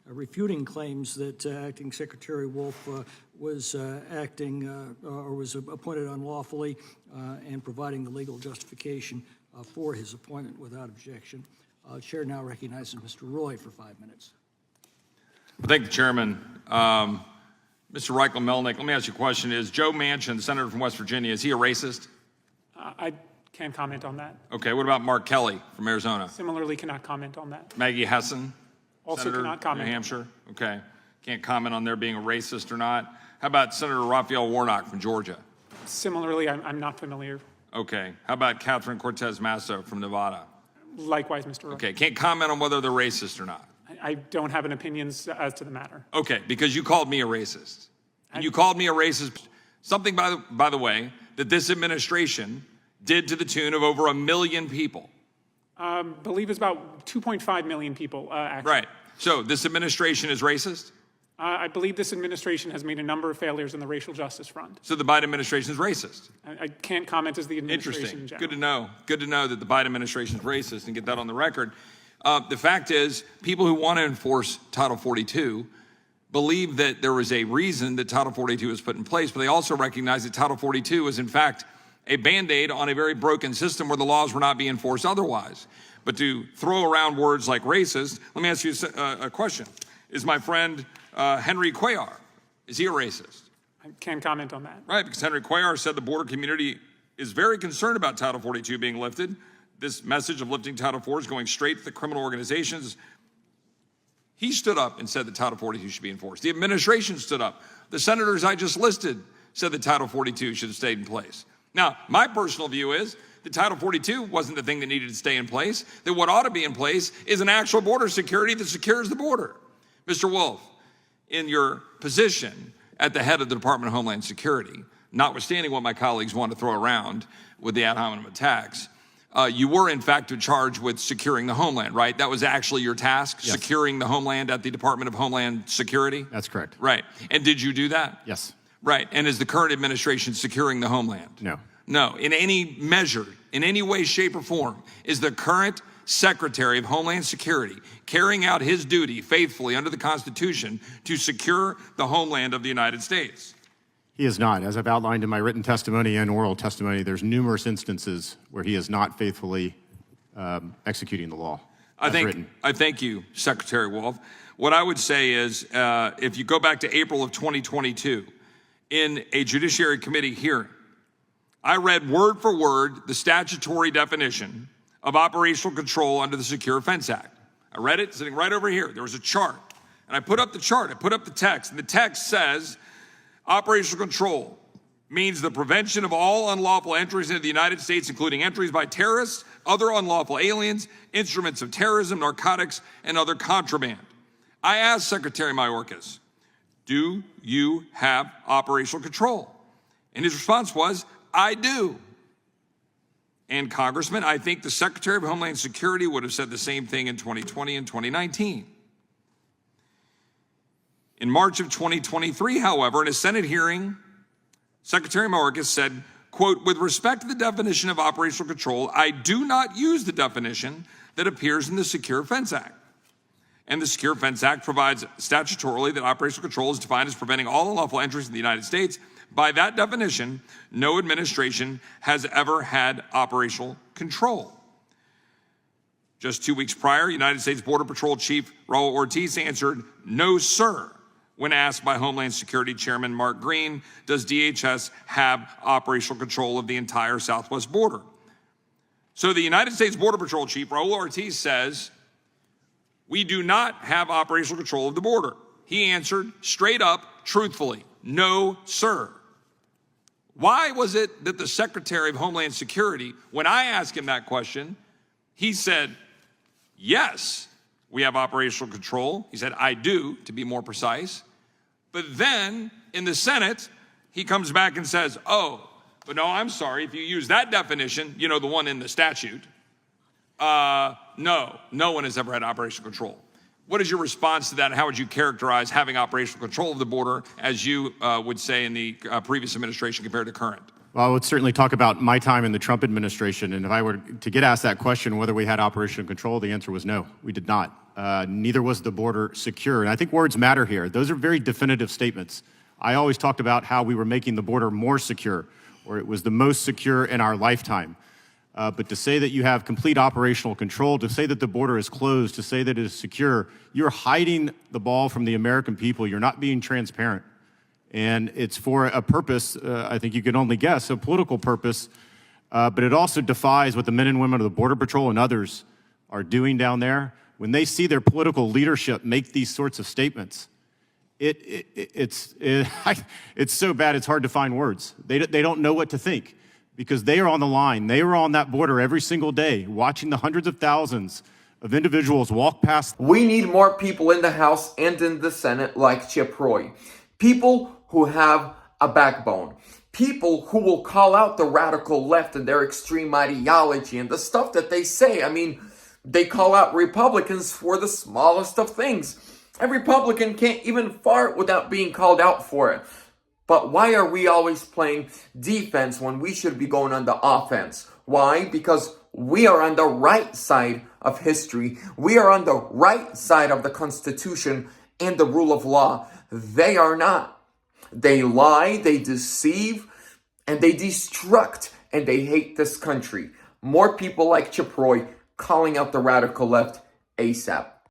refuting claims that Acting Secretary Wolf was acting or was appointed unlawfully and providing the legal justification for his appointment without objection. Chair now recognizes Mr. Roy for 5 minutes. Thank you, Chairman. Mr. Reichel-Melnick, let me ask you a question. Is Joe Manchin, the senator from West Virginia, is he a racist? I can't comment on that. Okay, what about Mark Kelly from Arizona? Similarly, cannot comment on that. Maggie Hessen? Also Senator, cannot comment. New Hampshire? Okay, can't comment on their being a racist or not. How about Senator Raphael Warnock from Georgia? Similarly, I'm not familiar. Okay, how about Catherine Cortez Masto from Nevada? Likewise, Mr. Roy. Okay, can't comment on whether they're racist or not. I don't have an opinion as to the matter. Okay, because you called me a racist. And you called me a racist, something, by the way, that this administration did to the tune of over 1 million people. Believe it's about 2.5 million people, actually. Right. So this administration is racist? I believe this administration has made a number of failures in the racial justice front. So the Biden administration is racist? I can't comment as the administration Interesting. in general. Good to know. Good to know that the Biden administration is racist and get that on the record. The fact is, people who want to enforce Title 42 believe that there was a reason that Title 42 was put in place, but they also recognize that Title 42 is, in fact, a Band-Aid on a very broken system where the laws were not being enforced otherwise. But to throw around words like racist, let me ask you a question. Is my friend Henry Cuellar, is he a racist? I can't comment on that. Right, because Henry Cuellar said the border community is very concerned about Title 42 being lifted. This message of lifting Title 4 is going straight to the criminal organizations. He stood up and said that Title 42 should be enforced. The administration stood up. The senators I just listed said that Title 42 should have stayed in place. Now, my personal view is that Title 42 wasn't the thing that needed to stay in place, that what ought to be in place is an actual border security that secures the border. Mr. Wolf, in your position at the head of the Department of Homeland Security, notwithstanding what my colleagues want to throw around with the ad hominem attacks, you were in fact charged with securing the homeland, right? That was actually your task, yes. Securing the homeland at the Department of Homeland Security? That's correct. Right. And did you do that? Yes. Right. And is the current administration securing the homeland? No. No. In any measure, in any way, shape, or form, is the current Secretary of Homeland Security carrying out his duty faithfully under the Constitution to secure the homeland of the United States? He is not. As I've outlined in my written testimony and oral testimony, there's numerous instances where he is not faithfully executing the law. I thank you, Secretary Wolf. What I would say is, if you go back to April of 2022, in a Judiciary Committee hearing, I read word for word the statutory definition of operational control under the Secure Fence Act. I read it sitting right over here. There was a chart, and I put up the chart, I put up the text, and the text says, operational control means the prevention of all unlawful entries into the United States, including entries by terrorists, other unlawful aliens, instruments of terrorism, narcotics, and other contraband. I asked Secretary Mayorkas, do you have operational control? And his response was, I do. And Congressman, I think the Secretary of Homeland Security would have said the same thing in 2020 and 2019. In March of 2023, however, in a Senate hearing, Secretary Mayorkas said, quote, with respect to the definition of operational control, I do not use the definition that appears in the Secure Fence Act. And the Secure Fence Act provides statutorily that operational control is defined as preventing all unlawful entries in the United States. By that definition, no administration has ever had operational control. Just 2 weeks prior, United States Border Patrol Chief Raul Ortiz answered, no, sir, when asked by Homeland Security Chairman Mark Green, does DHS have operational control of the entire southwest border? So the United States Border Patrol Chief Raul Ortiz says, we do not have operational control of the border. He answered straight up, truthfully, no, sir. Why was it that the Secretary of Homeland Security, when I asked him that question, he said, yes, we have operational control. He said, I do, to be more precise. But then in the Senate, he comes back and says, oh, but no, I'm sorry, if you use that definition, you know, the one in the statute, no one has ever had operational control. What is your response to that, and how would you characterize having operational control of the border, as you would say in the previous administration compared to current? Well, I would certainly talk about my time in the Trump administration, and if I were to get asked that question, whether we had operational control, the answer was no, we did not. Neither was the border secure, and I think words matter here. Those are very definitive statements. I always talked about how we were making the border more secure, or it was the most secure in our lifetime. But to say that you have complete operational control, to say that the border is closed, to say that it is secure, you're hiding the ball from the American people. You're not being transparent. And it's for a purpose, I think you can only guess, a political purpose, but it also defies what the men and women of the Border Patrol and others are doing down there. When they see their political leadership make these sorts of statements, it's so bad it's hard to find words. They don't know what to think because they are on the line. They are on that border every single day, watching the hundreds of thousands of individuals walk past. We need more people in the House and in the Senate like Chip Roy. People who have a backbone. People who will call out the radical left and their extreme ideology and the stuff that they say. I mean, they call out Republicans for the smallest of things. A Republican can't even fart without being called out for it. But why are we always playing defense when we should be going on the offense? Why? Because we are on the right side of history. We are on the right side of the Constitution and the rule of law. They are not. They lie, they deceive, and they destruct, and they hate this country. More people like Chip Roy calling out the radical left ASAP.